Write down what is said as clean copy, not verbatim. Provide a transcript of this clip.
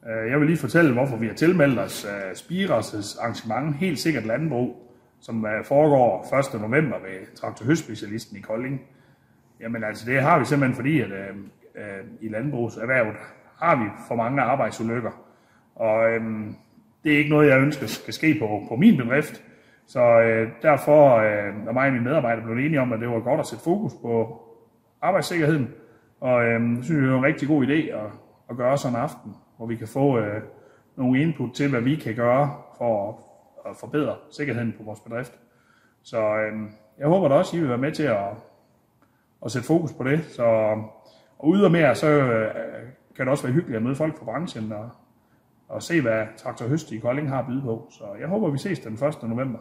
Jeg vil lige fortælle, hvorfor vi har tilmeldt os Spiras' arrangement Helt Sikkert Landbrug, som foregår 1. november ved traktor-høstspecialisten i Kolding. Jamen altså, det har vi simpelthen fordi, at i landbrugserhvervet har vi for mange arbejdsulykker. Og det er ikke noget, jeg ønsker skal ske på min bedrift. Så derfor er mig og mine medarbejdere blevet enige om, at det var godt at sætte fokus på arbejdssikkerheden. Og det synes jeg er en rigtig god idé at gøre sådan en aften, hvor vi kan få nogle input til, hvad vi kan gøre for at forbedre sikkerheden på vores bedrift. Så jeg håber da også, at I vil være med til at sætte fokus på det. Så, og ydermere, så kan det også være hyggeligt at møde folk fra branchen og se, hvad Traktor Høst i Kolding har at byde på. Så jeg håber, vi ses den 1. november.